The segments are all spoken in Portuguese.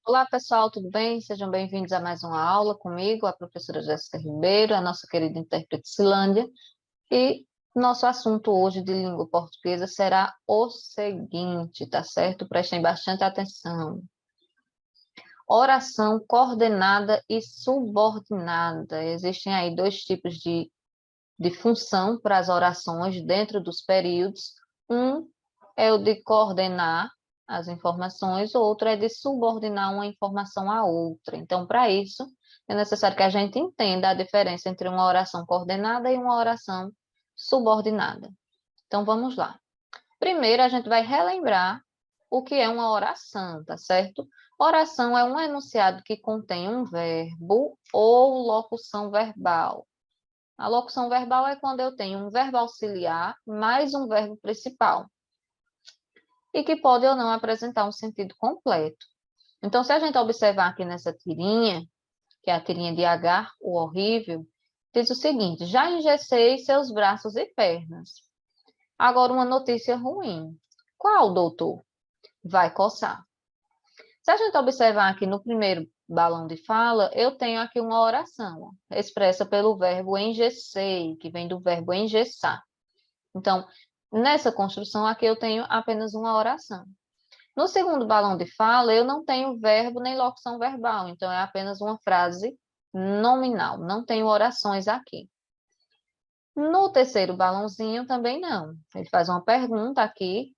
Olá, pessoal, tudo bem? Sejam bem-vindos a mais uma aula comigo, a professora Jéssica Ribeiro, a nossa querida intérprete Silândia. E nosso assunto hoje de língua portuguesa será o seguinte, tá certo? Prestem bastante atenção. Oração coordenada e subordinada. Existem aí dois tipos de função para as orações dentro dos períodos. Um é o de coordenar as informações, o outro é de subordinar uma informação à outra. Então, para isso, é necessário que a gente entenda a diferença entre uma oração coordenada e uma oração subordinada. Então, vamos lá. Primeiro, a gente vai relembrar o que é uma oração, tá certo? Oração é um enunciado que contém um verbo ou locução verbal. A locução verbal é quando eu tenho um verbo auxiliar mais um verbo principal e que pode ou não apresentar um sentido completo. Então, se a gente observar aqui nessa tirinha, que é a tirinha de Agar, o horrível, diz o seguinte: já engessei seus braços e pernas. Agora, uma notícia ruim. Qual, doutor? Vai coçar. Se a gente observar aqui no primeiro balão de fala, eu tenho aqui uma oração, ó, expressa pelo verbo engessei, que vem do verbo engessar. Então, nessa construção aqui eu tenho apenas uma oração. No segundo balão de fala, eu não tenho verbo nem locução verbal, então é apenas uma frase nominal, não tenho orações aqui. No terceiro balãozinho também não. Ele faz uma pergunta aqui,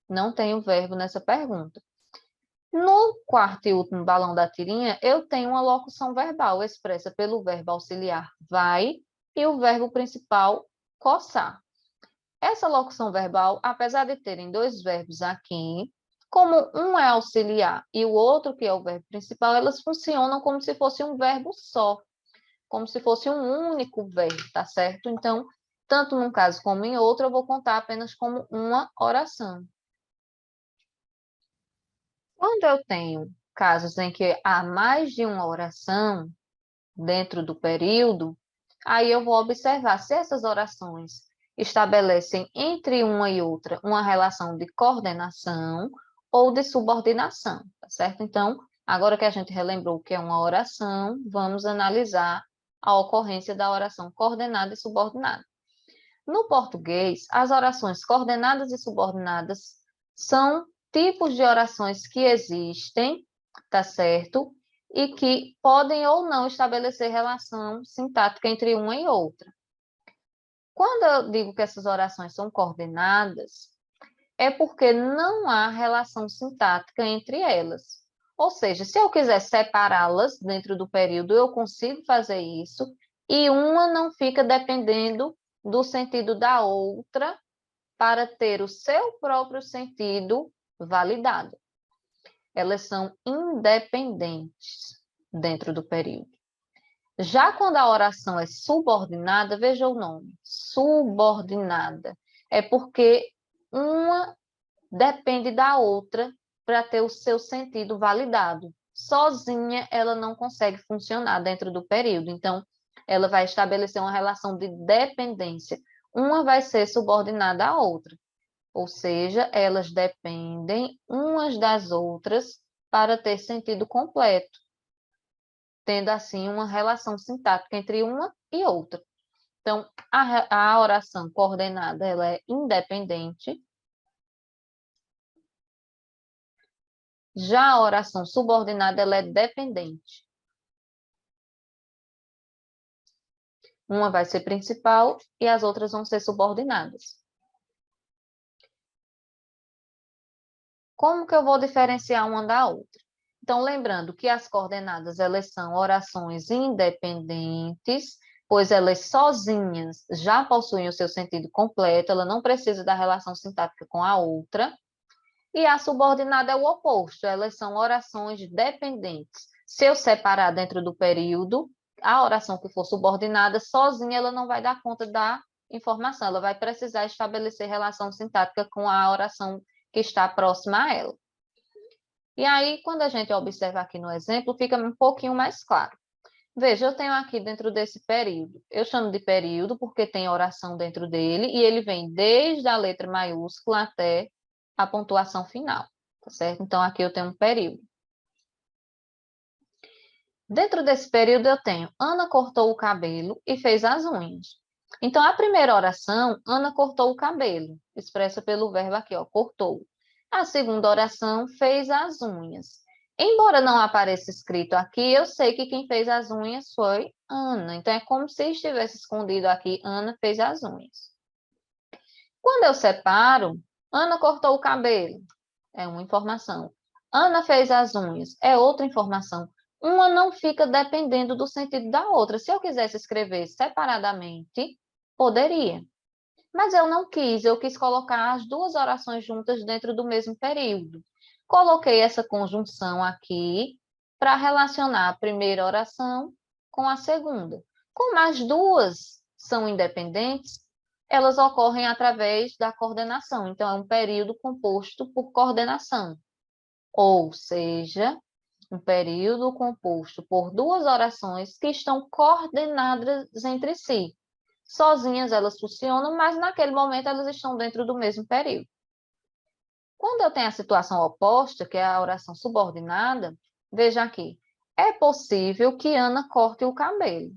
não tenho verbo nessa pergunta. No quarto e último balão da tirinha, eu tenho uma locução verbal expressa pelo verbo auxiliar vai e o verbo principal coçar. Essa locução verbal, apesar de terem dois verbos aqui, como um é auxiliar e o outro que é o verbo principal, elas funcionam como se fosse um verbo só, como se fosse um único verbo, tá certo? Então, tanto num caso como em outro, eu vou contar apenas como uma oração. Quando eu tenho casos em que há mais de uma oração dentro do período, aí eu vou observar se essas orações estabelecem entre uma e outra uma relação de coordenação ou de subordinação, tá certo? Então, agora que a gente relembrou o que é uma oração, vamos analisar a ocorrência da oração coordenada e subordinada. No português, as orações coordenadas e subordinadas são tipos de orações que existem, tá certo? E que podem ou não estabelecer relação sintática entre uma e outra. Quando eu digo que essas orações são coordenadas, é porque não há relação sintática entre elas. Ou seja, se eu quiser separá-las dentro do período, eu consigo fazer isso, e uma não fica dependendo do sentido da outra para ter o seu próprio sentido validado. Elas são independentes dentro do período. Já quando a oração é subordinada, veja o nome, subordinada, é porque uma depende da outra para ter o seu sentido validado. Sozinha, ela não consegue funcionar dentro do período. Então, ela vai estabelecer uma relação de dependência. Uma vai ser subordinada à outra, ou seja, elas dependem umas das outras para ter sentido completo, tendo assim uma relação sintática entre uma e outra. Então, a oração coordenada ela é independente. Já a oração subordinada, ela é dependente. Uma vai ser principal e as outras vão ser subordinadas. Como que eu vou diferenciar uma da outra? Então, lembrando que as coordenadas, elas são orações independentes, pois elas sozinhas já possuem o seu sentido completo, ela não precisa da relação sintática com a outra. E a subordinada é o oposto, elas são orações dependentes. Se eu separar dentro do período, a oração que for subordinada, sozinha ela não vai dar conta da informação, ela vai precisar estabelecer relação sintática com a oração que está próxima a ela. E aí, quando a gente observa aqui no exemplo, fica um pouquinho mais claro. Veja, eu tenho aqui dentro desse período, eu chamo de período porque tem oração dentro dele e ele vem desde a letra maiúscula até a pontuação final, tá certo? Então, aqui eu tenho um período. Dentro desse período eu tenho Ana cortou o cabelo e fez as unhas. Então, a primeira oração, Ana cortou o cabelo, expressa pelo verbo aqui, ó, cortou. A segunda oração, fez as unhas. Embora não apareça escrito aqui, eu sei que quem fez as unhas foi Ana. Então, é como se estivesse escondido aqui, Ana fez as unhas. Quando eu separo, Ana cortou o cabelo, é uma informação. Ana fez as unhas, é outra informação. Uma não fica dependendo do sentido da outra. Se eu quisesse escrever separadamente, poderia. Mas eu não quis, eu quis colocar as duas orações juntas dentro do mesmo período. Coloquei essa conjunção aqui para relacionar a primeira oração com a segunda. Como as duas são independentes, elas ocorrem através da coordenação. Então, é um período composto por coordenação. Ou seja, um período composto por duas orações que estão coordenadas entre si. Sozinhas elas funcionam, mas naquele momento elas estão dentro do mesmo período. Quando eu tenho a situação oposta, que é a oração subordinada, veja aqui, é possível que Ana corte o cabelo.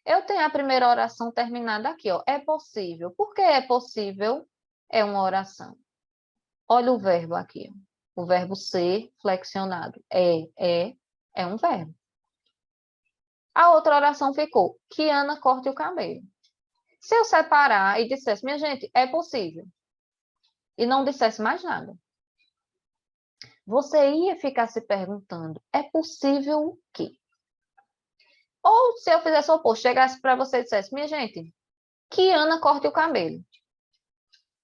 Eu tenho a primeira oração terminada aqui, ó, é possível. Por que é possível? É uma oração. Olha o verbo aqui, ó. O verbo ser flexionado. É um verbo. A outra oração ficou, que Ana corte o cabelo. Se eu separar e dissesse, minha gente, é possível, e não dissesse mais nada, você ia ficar se perguntando, é possível o quê? Ou se eu fizesse o oposto, chegasse para você e dissesse, minha gente, que Ana corte o cabelo.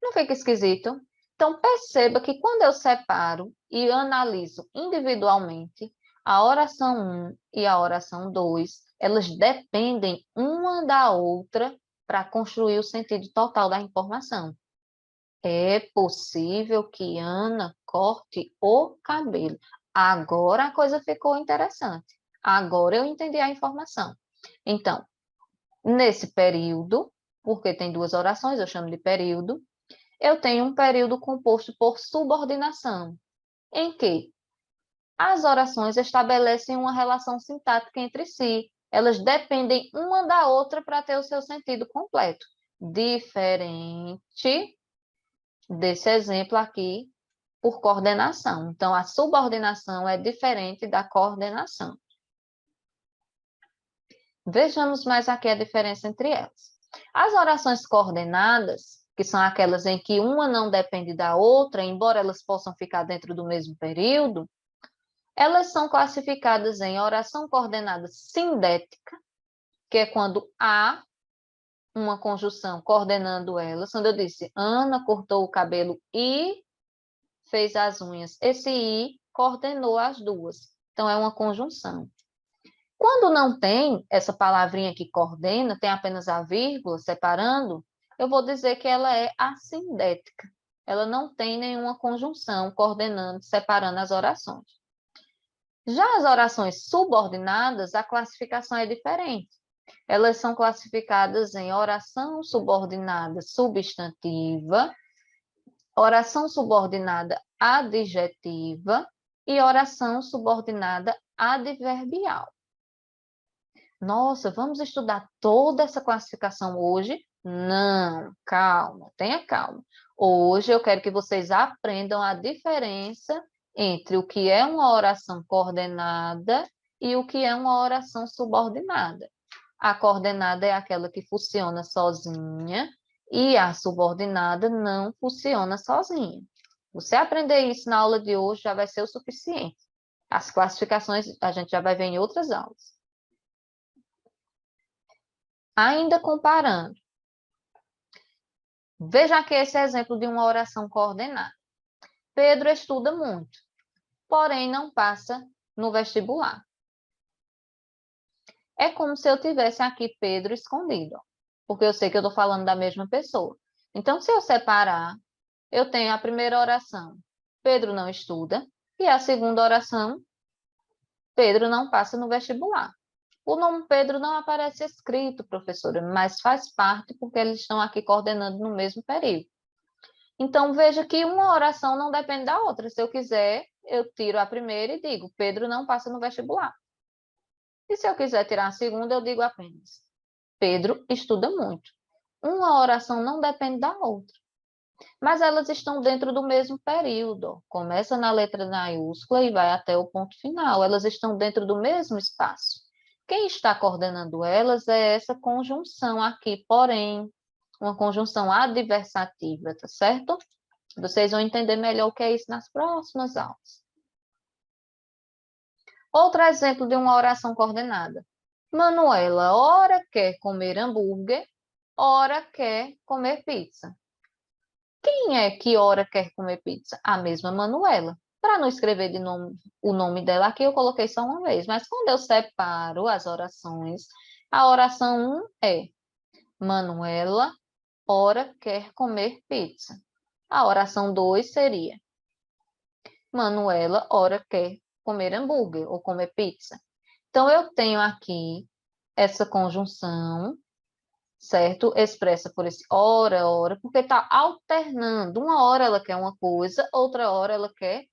Não fica esquisito? Então, perceba que quando eu separo e analiso individualmente, a oração 1 e a oração 2, elas dependem uma da outra para construir o sentido total da informação. É possível que Ana corte o cabelo. Agora a coisa ficou interessante. Agora eu entendi a informação. Então, nesse período, porque tem duas orações, eu chamo de período, eu tenho um período composto por subordinação, em que as orações estabelecem uma relação sintática entre si. Elas dependem uma da outra para ter o seu sentido completo. Diferente desse exemplo aqui, por coordenação. Então, a subordinação é diferente da coordenação. Vejamos mais aqui a diferença entre elas. As orações coordenadas, que são aquelas em que uma não depende da outra, embora elas possam ficar dentro do mesmo período, elas são classificadas em oração coordenada sindética, que é quando há uma conjunção coordenando elas. Quando eu disse Ana cortou o cabelo e fez as unhas, esse i coordenou as duas. Então, é uma conjunção. Quando não tem essa palavrinha que coordena, tem apenas a vírgula separando, eu vou dizer que ela é assindética. Ela não tem nenhuma conjunção coordenando, separando as orações. Já as orações subordinadas, a classificação é diferente. Elas são classificadas em oração subordinada substantiva, oração subordinada adjetiva e oração subordinada adverbial. Nossa, vamos estudar toda essa classificação hoje? Não, calma, tenha calma. Hoje eu quero que vocês aprendam a diferença entre o que é uma oração coordenada e o que é uma oração subordinada. A coordenada é aquela que funciona sozinha e a subordinada não funciona sozinha. Você aprender isso na aula de hoje já vai ser o suficiente. As classificações a gente já vai ver em outras aulas. Ainda comparando, veja aqui esse exemplo de uma oração coordenada. Pedro estuda muito, porém não passa no vestibular. É como se eu tivesse aqui Pedro escondido, porque eu sei que eu estou falando da mesma pessoa. Então, se eu separar, eu tenho a primeira oração, Pedro não estuda, e a segunda oração, Pedro não passa no vestibular. O nome Pedro não aparece escrito, professora, mas faz parte porque eles estão aqui coordenando no mesmo período. Então, veja que uma oração não depende da outra. Se eu quiser, eu tiro a primeira e digo, Pedro não passa no vestibular. E se eu quiser tirar a segunda, eu digo apenas: Pedro estuda muito. Uma oração não depende da outra, mas elas estão dentro do mesmo período. Começa na letra maiúscula e vai até o ponto final. Elas estão dentro do mesmo espaço. Quem está coordenando elas é essa conjunção aqui, porém, uma conjunção adversativa, tá certo? Vocês vão entender melhor o que é isso nas próximas aulas. Outro exemplo de uma oração coordenada. Manuela, ora quer comer hambúrguer, ora quer comer pizza. Quem é que ora quer comer pizza? A mesma Manuela. Para não escrever de nome, o nome dela aqui, eu coloquei só uma vez. Mas quando eu separo as orações, a oração 1 é Manuela, ora quer comer pizza. A oração 2 seria Manuela, ora quer comer hambúrguer ou comer pizza. Então, eu tenho aqui essa conjunção, certo? Expressa por esse ora, ora, porque está alternando. Uma hora ela quer uma coisa, outra hora ela quer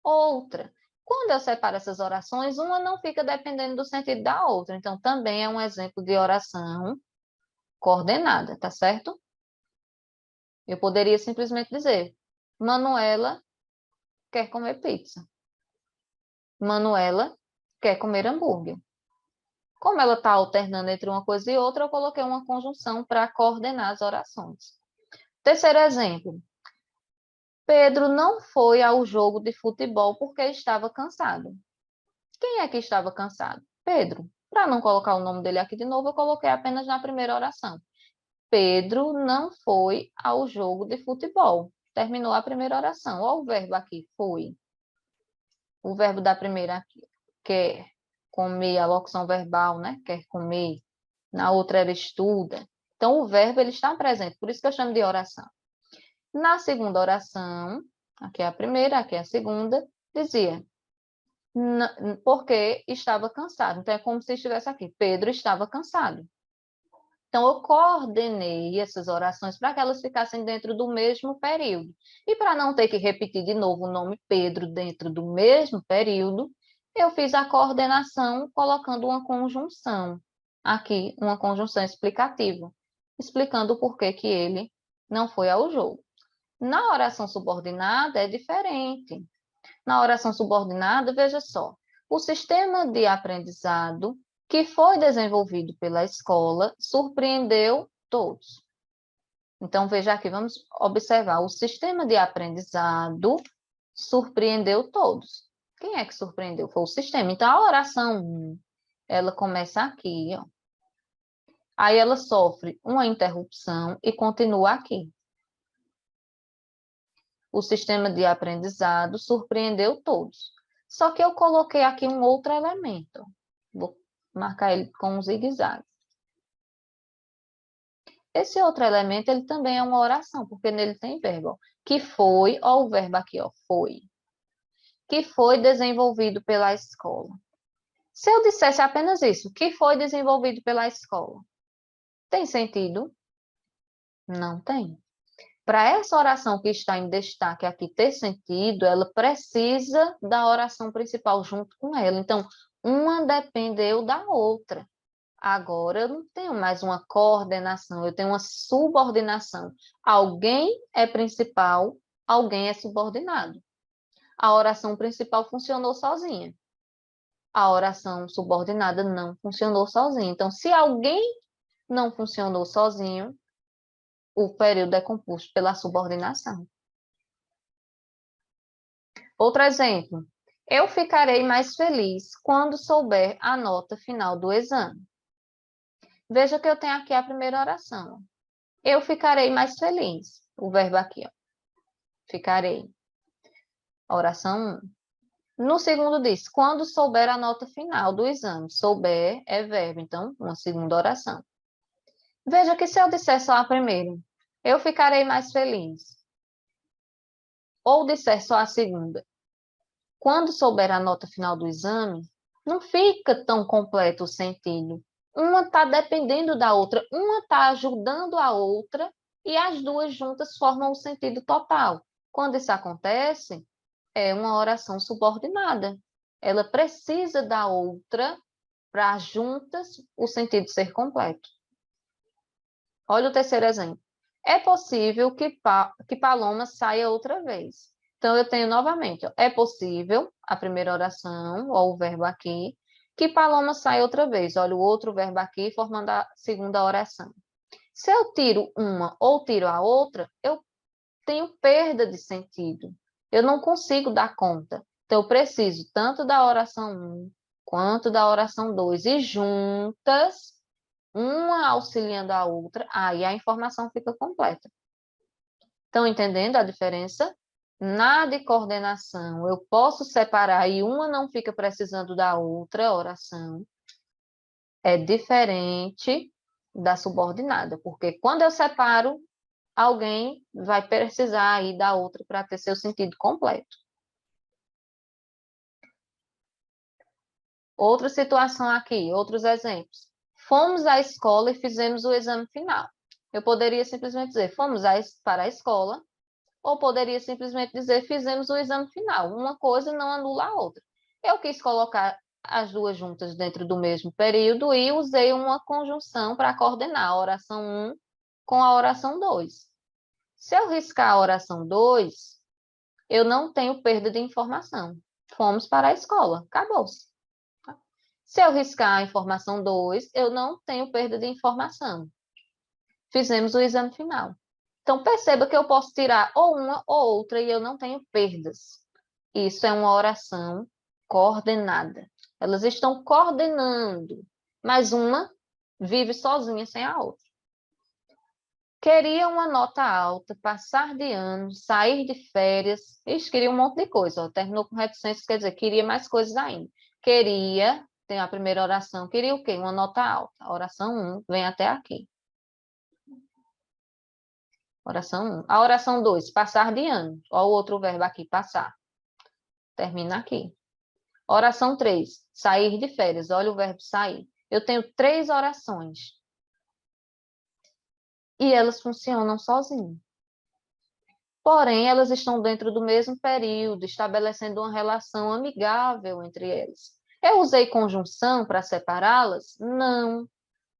outra. Quando eu separo essas orações, uma não fica dependendo do sentido da outra. Então, também é um exemplo de oração coordenada, tá certo? Eu poderia simplesmente dizer: Manuela quer comer pizza. Manuela quer comer hambúrguer. Como ela está alternando entre uma coisa e outra, eu coloquei uma conjunção para coordenar as orações. Terceiro exemplo. Pedro não foi ao jogo de futebol porque estava cansado. Quem é que estava cansado? Pedro. Para não colocar o nome dele aqui de novo, eu coloquei apenas na primeira oração. Pedro não foi ao jogo de futebol. Terminou a primeira oração. Olha o verbo aqui, foi. O verbo da primeira aqui, quer comer, a locução verbal, né? Quer comer. Na outra era estuda. Então, o verbo ele está presente, por isso que eu chamo de oração. Na segunda oração, aqui é a primeira, aqui é a segunda, dizia porque estava cansado. Então, é como se estivesse aqui. Pedro estava cansado. Então, eu coordenei essas orações para que elas ficassem dentro do mesmo período. E para não ter que repetir de novo o nome Pedro dentro do mesmo período, eu fiz a coordenação colocando uma conjunção. Aqui, uma conjunção explicativa, explicando o porquê que ele não foi ao jogo. Na oração subordinada é diferente. Na oração subordinada, veja só, o sistema de aprendizado que foi desenvolvido pela escola surpreendeu todos. Então, veja aqui, vamos observar. O sistema de aprendizado surpreendeu todos. Quem é que surpreendeu? Foi o sistema. Então, a oração 1, ela começa aqui, ó. Aí ela sofre uma interrupção e continua aqui. O sistema de aprendizado surpreendeu todos. Só que eu coloquei aqui um outro elemento. Vou marcar ele com um zigue-zague. Esse outro elemento, ele também é uma oração, porque nele tem verbo. Ó, que foi, ó o verbo aqui, ó, foi. Que foi desenvolvido pela escola. Se eu dissesse apenas isso, que foi desenvolvido pela escola, tem sentido? Não tem. Para essa oração que está em destaque aqui ter sentido, ela precisa da oração principal junto com ela. Então, uma dependeu da outra. Agora, eu não tenho mais uma coordenação, eu tenho uma subordinação. Alguém é principal, alguém é subordinado. A oração principal funcionou sozinha. A oração subordinada não funcionou sozinha. Então, se alguém não funcionou sozinho, o período é composto pela subordinação. Outro exemplo. Eu ficarei mais feliz quando souber a nota final do exame. Veja que eu tenho aqui a primeira oração. Eu ficarei mais feliz. O verbo aqui, ó. Ficarei. Oração 1. No segundo diz, quando souber a nota final do exame. Souber é verbo, então, uma segunda oração. Veja que se eu disser só a primeira, eu ficarei mais feliz. Ou disser só a segunda, quando souber a nota final do exame, não fica tão completo o sentido. Uma está dependendo da outra, uma está ajudando a outra e as duas juntas formam o sentido total. Quando isso acontece, é uma oração subordinada. Ela precisa da outra para juntas o sentido ser completo. Olha o terceiro exemplo. É possível que Paloma saia outra vez. Então, eu tenho novamente, ó, é possível, a primeira oração, ou o verbo aqui, que Paloma saia outra vez. Olha o outro verbo aqui, formando a segunda oração. Se eu tiro uma ou tiro a outra, eu tenho perda de sentido. Eu não consigo dar conta. Então, eu preciso tanto da oração 1 quanto da oração 2. E juntas, uma auxiliando a outra, aí a informação fica completa. Estão entendendo a diferença? Na de coordenação, eu posso separar e uma não fica precisando da outra oração. É diferente da subordinada, porque quando eu separo, alguém vai precisar aí da outra para ter seu sentido completo. Outra situação aqui, outros exemplos. Fomos à escola e fizemos o exame final. Eu poderia simplesmente dizer, fomos para a escola, ou poderia simplesmente dizer, fizemos o exame final. Uma coisa não anula a outra. Eu quis colocar as duas juntas dentro do mesmo período e usei uma conjunção para coordenar a oração 1 com a oração 2. Se eu riscar a oração 2, eu não tenho perda de informação. Fomos para a escola, acabou-se. Se eu riscar a informação 2, eu não tenho perda de informação. Fizemos o exame final. Então, perceba que eu posso tirar ou uma ou outra e eu não tenho perdas. Isso é uma oração coordenada. Elas estão coordenando, mas uma vive sozinha sem a outra. Queria uma nota alta, passar de ano, sair de férias. Ixi, queria um monte de coisa. Ó. Terminou com reticência, quer dizer, queria mais coisas ainda. Queria, tem a primeira oração, queria o quê? Uma nota alta. A oração 1 vem até aqui. Oração 1. A oração 2, passar de ano. Olha o outro verbo aqui, passar. Termina aqui. Oração 3, sair de férias. Olha o verbo sair. Eu tenho 3 orações. E elas funcionam sozinhas. Porém, elas estão dentro do mesmo período, estabelecendo uma relação amigável entre elas. Eu usei conjunção para separá-las? Não.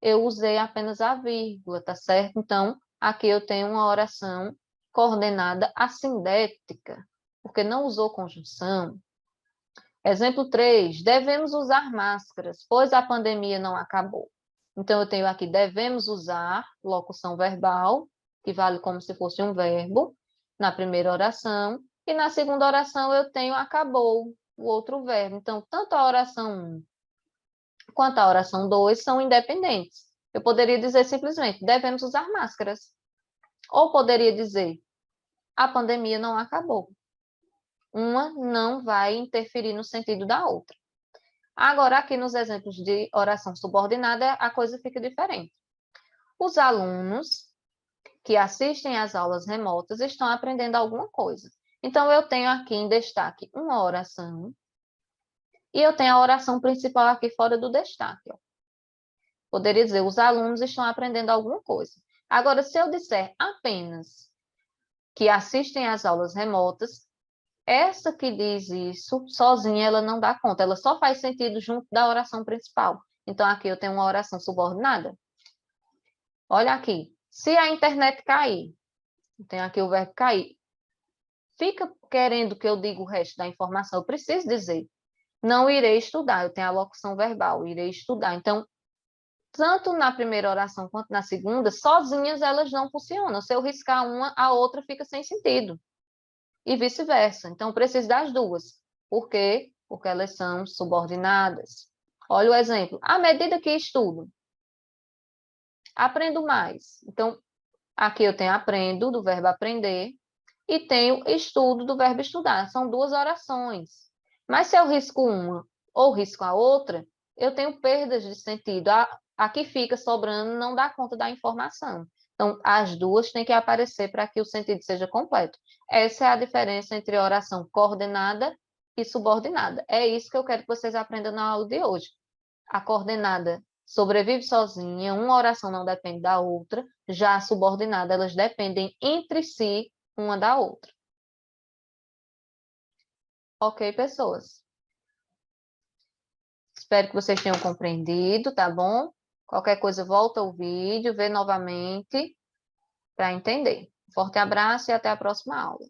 Eu usei apenas a vírgula, tá certo? Então, aqui eu tenho uma oração coordenada assindética, porque não usou conjunção. Exemplo 3, devemos usar máscaras, pois a pandemia não acabou. Então, eu tenho aqui, devemos usar, locução verbal, que vale como se fosse um verbo, na primeira oração, e na segunda oração eu tenho acabou, o outro verbo. Então, tanto a oração 1 quanto a oração 2 são independentes. Eu poderia dizer simplesmente, devemos usar máscaras. Ou poderia dizer, a pandemia não acabou. Uma não vai interferir no sentido da outra. Agora, aqui nos exemplos de oração subordinada, a coisa fica diferente. Os alunos que assistem às aulas remotas estão aprendendo alguma coisa. Então, eu tenho aqui em destaque uma oração e eu tenho a oração principal aqui fora do destaque. Ó. Poderia dizer, os alunos estão aprendendo alguma coisa. Agora, se eu disser apenas que assistem às aulas remotas, essa que diz isso, sozinha, ela não dá conta. Ela só faz sentido junto da oração principal. Então, aqui eu tenho uma oração subordinada. Olha aqui. Se a internet cair, tem aqui o verbo cair. Fica querendo que eu diga o resto da informação. Eu preciso dizer. Não irei estudar. Eu tenho a locução verbal. Irei estudar. Então, tanto na primeira oração quanto na segunda, sozinhas elas não funcionam. Se eu riscar uma, a outra fica sem sentido. E vice-versa. Então, preciso das duas. Por quê? Porque elas são subordinadas. Olha o exemplo. À medida que estudo, aprendo mais. Então, aqui eu tenho aprendo, do verbo aprender, e tenho estudo, do verbo estudar. São 2 orações. Mas se eu risco uma ou risco a outra, eu tenho perdas de sentido. A que fica sobrando não dá conta da informação. Então, as duas têm que aparecer para que o sentido seja completo. Essa é a diferença entre oração coordenada e subordinada. É isso que eu quero que vocês aprendam na aula de hoje. A coordenada sobrevive sozinha, uma oração não depende da outra, já a subordinada, elas dependem entre si uma da outra. Ok, pessoas? Espero que vocês tenham compreendido, tá bom? Qualquer coisa, volta o vídeo, vê novamente para entender. Forte abraço e até a próxima aula.